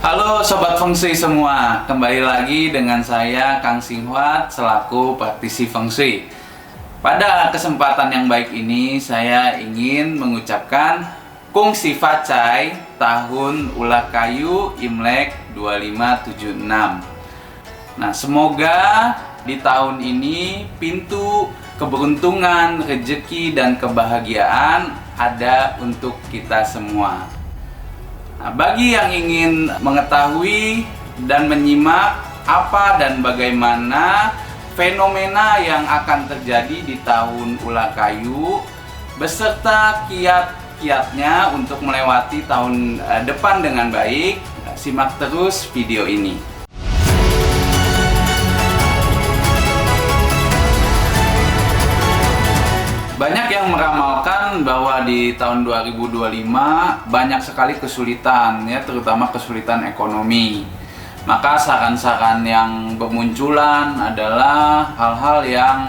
Halo Sobat Feng Shui semua, kembali lagi dengan saya Kang Singhuat selaku praktisi Feng Shui. Pada kesempatan yang baik ini saya ingin mengucapkan Kung Si Fa Cai tahun Ular Kayu Imlek 2576. Nah, semoga di tahun ini pintu keberuntungan, rezeki dan kebahagiaan ada untuk kita semua. Nah, bagi yang ingin mengetahui dan menyimak apa dan bagaimana fenomena yang akan terjadi di tahun Ular Kayu beserta kiat-kiatnya untuk melewati tahun depan dengan baik, simak terus video ini. Banyak yang meramalkan bahwa di tahun 2025 banyak sekali kesulitan, ya, terutama kesulitan ekonomi. Maka saran-saran yang bermunculan adalah hal-hal yang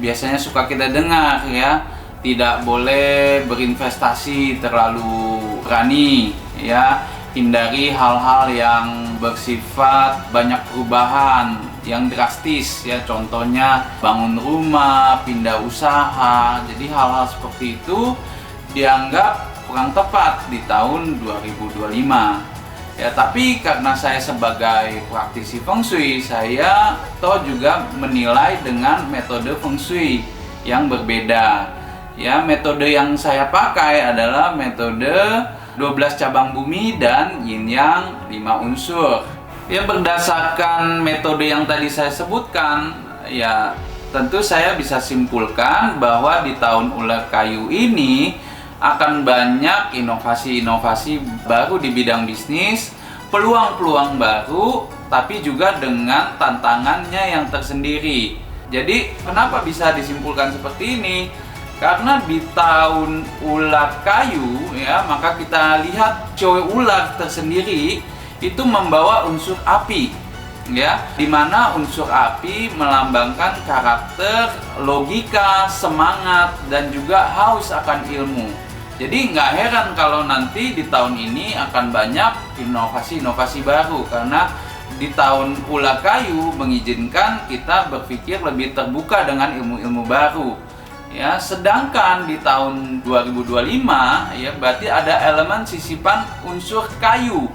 biasanya suka kita dengar, ya. Tidak boleh berinvestasi terlalu berani, ya. Hindari hal-hal yang bersifat banyak perubahan yang drastis, ya, contohnya bangun rumah, pindah usaha. Jadi hal-hal seperti itu dianggap kurang tepat di tahun 2025. Ya, tapi karena saya sebagai praktisi Feng Shui, saya juga menilai dengan metode Feng Shui yang berbeda. Ya, metode yang saya pakai adalah metode 12 cabang bumi dan yin yang 5 unsur. Ya, berdasarkan metode yang tadi saya sebutkan, ya tentu saya bisa simpulkan bahwa di tahun Ular Kayu ini akan banyak inovasi-inovasi baru di bidang bisnis, peluang-peluang baru, tapi juga dengan tantangannya yang tersendiri. Jadi kenapa bisa disimpulkan seperti ini? Karena di tahun Ular Kayu, ya, maka kita lihat cewek ular tersendiri itu membawa unsur api, ya, dimana unsur api melambangkan karakter, logika, semangat, dan juga haus akan ilmu. Jadi nggak heran kalau nanti di tahun ini akan banyak inovasi-inovasi baru, karena di tahun Ular Kayu mengizinkan kita berpikir lebih terbuka dengan ilmu-ilmu baru. Ya, sedangkan di tahun 2025, ya, berarti ada elemen sisipan unsur kayu,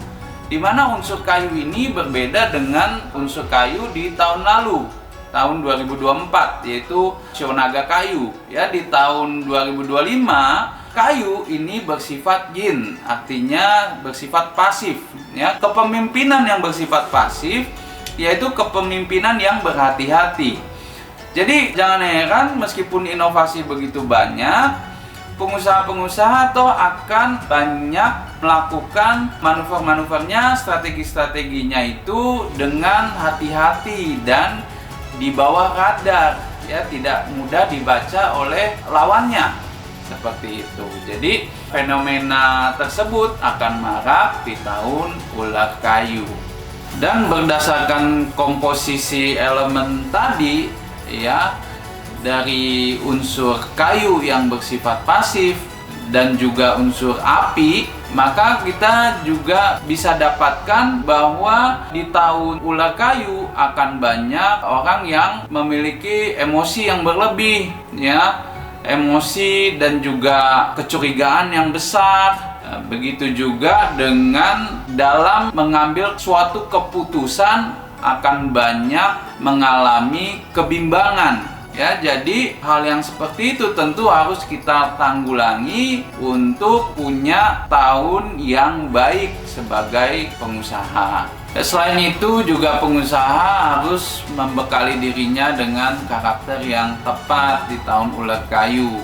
di mana unsur kayu ini berbeda dengan unsur kayu di tahun lalu, tahun 2024, yaitu Shou Naga Kayu. Ya, di tahun 2025 kayu ini bersifat yin, artinya bersifat pasif, ya. Kepemimpinan yang bersifat pasif yaitu kepemimpinan yang berhati-hati. Jadi jangan heran meskipun inovasi begitu banyak, pengusaha-pengusaha akan banyak melakukan manuver-manuvernya, strategi-strateginya itu dengan hati-hati dan di bawah radar, ya, tidak mudah dibaca oleh lawannya, seperti itu. Jadi fenomena tersebut akan marak di tahun Ular Kayu. Dan berdasarkan komposisi elemen tadi, ya, dari unsur kayu yang bersifat pasif dan juga unsur api, maka kita juga bisa dapatkan bahwa di tahun Ular Kayu akan banyak orang yang memiliki emosi yang berlebih, ya, emosi dan juga kecurigaan yang besar. Begitu juga dengan dalam mengambil suatu keputusan akan banyak mengalami kebimbangan. Ya, jadi hal yang seperti itu tentu harus kita tanggulangi untuk punya tahun yang baik sebagai pengusaha. Selain itu juga pengusaha harus membekali dirinya dengan karakter yang tepat di tahun Ular Kayu.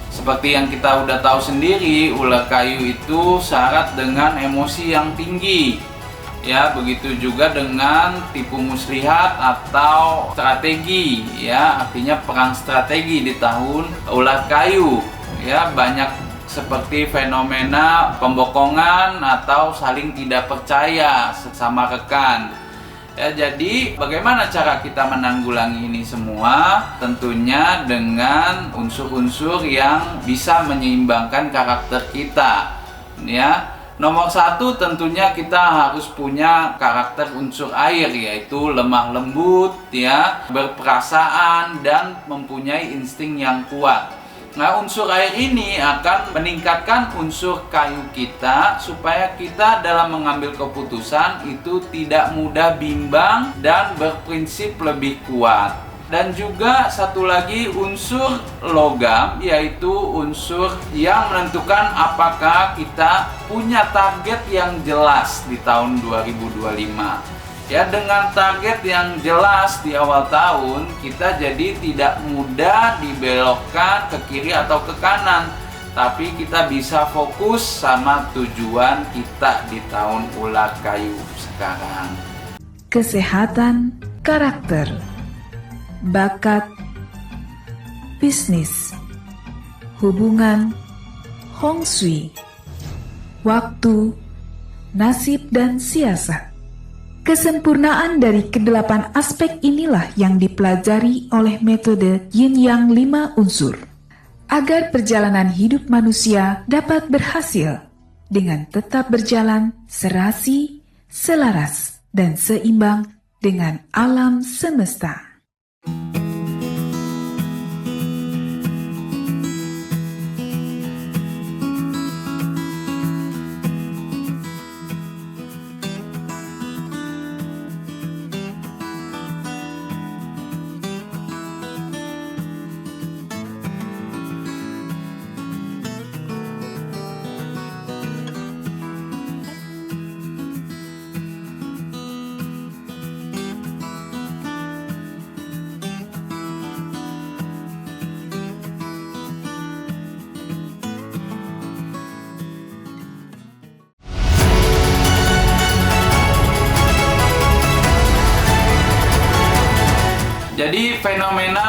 Seperti yang kita udah tahu sendiri, Ular Kayu itu syarat dengan emosi yang tinggi. Ya, begitu juga dengan tipu muslihat atau strategi, ya, artinya perang strategi di tahun Ular Kayu. Ya, banyak seperti fenomena pembokongan atau saling tidak percaya sesama rekan. Ya, jadi bagaimana cara kita menanggulangi ini semua? Tentunya dengan unsur-unsur yang bisa menyeimbangkan karakter kita, ya. Nomor satu tentunya kita harus punya karakter unsur air, yaitu lemah lembut, ya, berperasaan dan mempunyai insting yang kuat. Nah, unsur air ini akan meningkatkan unsur kayu kita supaya kita dalam mengambil keputusan itu tidak mudah bimbang dan berprinsip lebih kuat. Dan juga satu lagi unsur logam, yaitu unsur yang menentukan apakah kita punya target yang jelas di tahun 2025. Ya, dengan target yang jelas di awal tahun, kita jadi tidak mudah dibelokkan ke kiri atau ke kanan, tapi kita bisa fokus sama tujuan kita di tahun ular kayu sekarang. Kesehatan karakter, bakat, bisnis, hubungan, Hong Shui, waktu, nasib dan siasat. Kesempurnaan dari kedelapan aspek inilah yang dipelajari oleh metode Yin Yang 5 unsur, agar perjalanan hidup manusia dapat berhasil dengan tetap berjalan serasi, selaras, dan seimbang dengan alam semesta. Jadi fenomena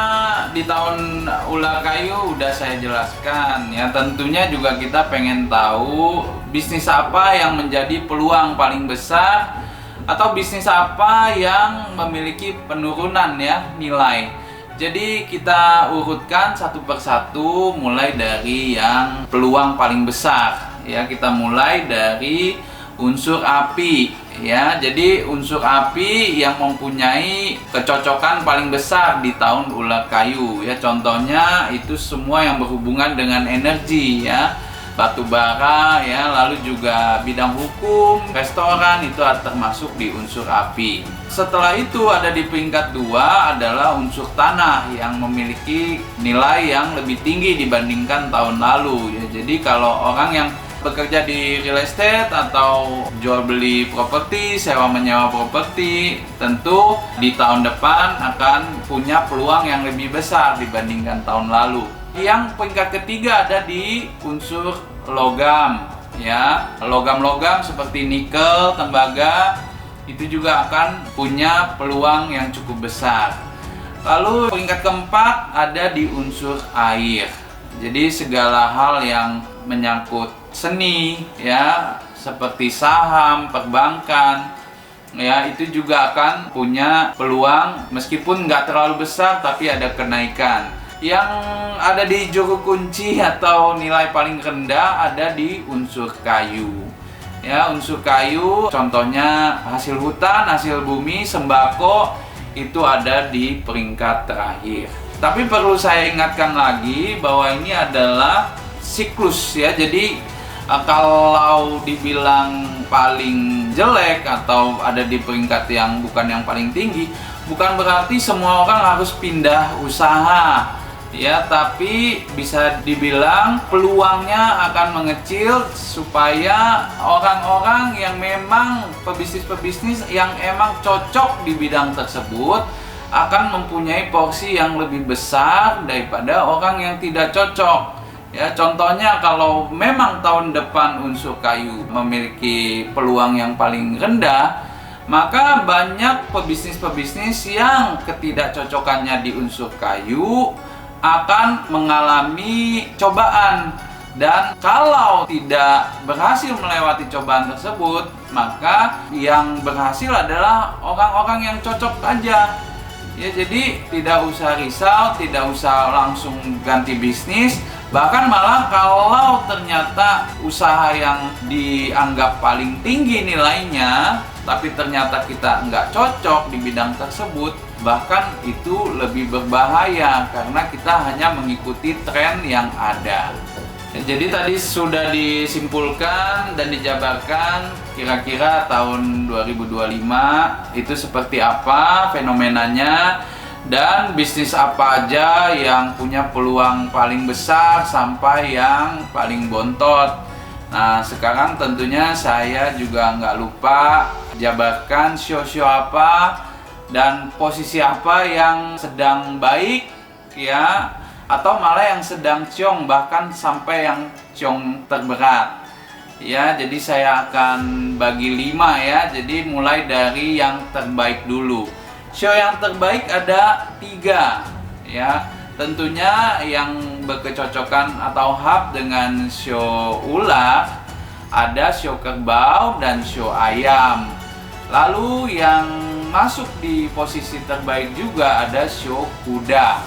di tahun ular kayu udah saya jelaskan ya. Tentunya juga kita pengen tahu bisnis apa yang menjadi peluang paling besar atau bisnis apa yang memiliki penurunan ya nilai. Jadi kita urutkan satu persatu mulai dari yang peluang paling besar ya. Kita mulai dari unsur api ya. Jadi unsur api yang mempunyai kecocokan paling besar di tahun ular kayu ya. Contohnya itu semua yang berhubungan dengan energi ya, batu bara ya, lalu juga bidang hukum, restoran itu termasuk di unsur api. Setelah itu ada di peringkat 2 adalah unsur tanah yang memiliki nilai yang lebih tinggi dibandingkan tahun lalu ya. Jadi kalau orang yang bekerja di real estate atau jual beli properti, sewa menyewa properti, tentu di tahun depan akan punya peluang yang lebih besar dibandingkan tahun lalu. Yang peringkat ketiga ada di unsur logam ya. Logam-logam seperti nikel, tembaga itu juga akan punya peluang yang cukup besar. Lalu peringkat keempat ada di unsur air. Jadi segala hal yang menyangkut seni ya, seperti saham, perbankan ya, itu juga akan punya peluang meskipun nggak terlalu besar tapi ada kenaikan. Yang ada di juru kunci atau nilai paling rendah ada di unsur kayu ya. Unsur kayu contohnya hasil hutan, hasil bumi, sembako itu ada di peringkat terakhir. Tapi perlu saya ingatkan lagi bahwa ini adalah siklus ya. Jadi kalau dibilang paling jelek atau ada di peringkat yang bukan yang paling tinggi, bukan berarti semua orang harus pindah usaha ya, tapi bisa dibilang peluangnya akan mengecil supaya orang-orang yang memang pebisnis-pebisnis yang emang cocok di bidang tersebut akan mempunyai porsi yang lebih besar daripada orang yang tidak cocok. Ya, contohnya kalau memang tahun depan unsur kayu memiliki peluang yang paling rendah, maka banyak pebisnis-pebisnis yang ketidakcocokannya di unsur kayu akan mengalami cobaan. Dan kalau tidak berhasil melewati cobaan tersebut, maka yang berhasil adalah orang-orang yang cocok aja. Ya, jadi tidak usah risau, tidak usah langsung ganti bisnis, Bahkan malah kalau ternyata usaha yang dianggap paling tinggi nilainya, tapi ternyata kita nggak cocok di bidang tersebut, bahkan itu lebih berbahaya karena kita hanya mengikuti tren yang ada. Jadi tadi sudah disimpulkan dan dijabarkan kira-kira tahun 2025 itu seperti apa fenomenanya dan bisnis apa aja yang punya peluang paling besar sampai yang paling bontot. Nah, sekarang tentunya saya juga nggak lupa jabarkan show-show apa dan posisi apa yang sedang baik ya, atau malah yang sedang ciong, bahkan sampai yang ciong terberat ya. Jadi saya akan bagi 5 ya. Jadi mulai dari yang terbaik dulu. Show yang terbaik ada 3 ya. Tentunya yang berkecocokan atau hub dengan show ular ada show kerbau dan show ayam. Lalu yang masuk di posisi terbaik juga ada show kuda.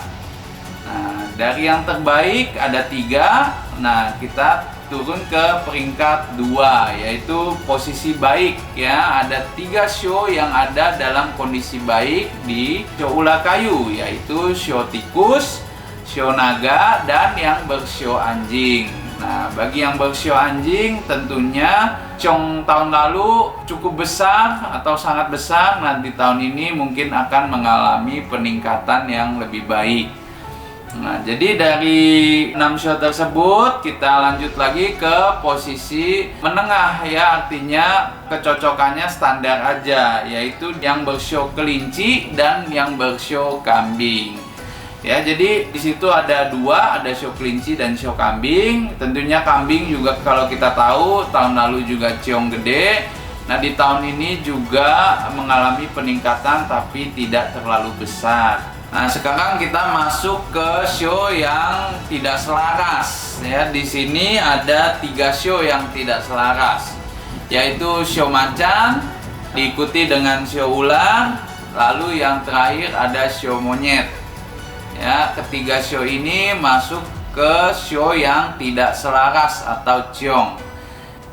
Nah, dari yang terbaik ada 3. Nah, kita turun ke peringkat 2, yaitu posisi baik ya. Ada 3 show yang ada dalam kondisi baik di show ular kayu, yaitu show tikus, show naga, dan yang bershow anjing. Nah, bagi yang bershow anjing tentunya Ciong tahun lalu cukup besar atau sangat besar. Nanti tahun ini mungkin akan mengalami peningkatan yang lebih baik. Nah, jadi dari 6 show tersebut kita lanjut lagi ke posisi menengah ya, artinya kecocokannya standar aja, yaitu yang bershow kelinci dan yang bershow kambing. Ya, jadi di situ ada 2, ada show kelinci dan show kambing. Tentunya kambing juga kalau kita tahu tahun lalu juga ciong gede. Nah, di tahun ini juga mengalami peningkatan tapi tidak terlalu besar. Nah, sekarang kita masuk ke show yang tidak selaras ya. Di sini ada 3 show yang tidak selaras, yaitu show macan, diikuti dengan show ular, lalu yang terakhir ada show monyet. Ya, ketiga show ini masuk ke show yang tidak selaras atau ciong.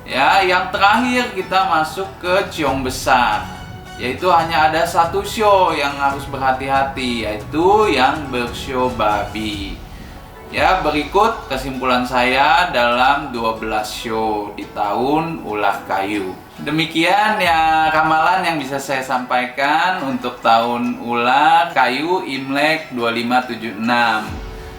Ya, yang terakhir kita masuk ke ciong besar, yaitu hanya ada 1 show yang harus berhati-hati, yaitu yang bershow babi. Ya, berikut kesimpulan saya dalam 12 show di tahun ular kayu. Demikian ya ramalan yang bisa saya sampaikan untuk tahun ular kayu Imlek 2576.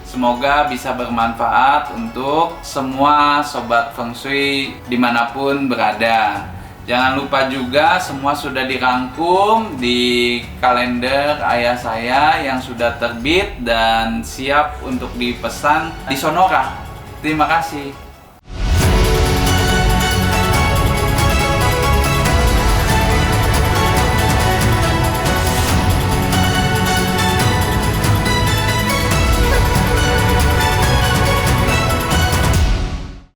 Semoga bisa bermanfaat untuk semua sobat Feng Shui dimanapun berada. Jangan lupa juga semua sudah dirangkum di kalender ayah saya yang sudah terbit dan siap untuk dipesan di Sonora. Terima kasih.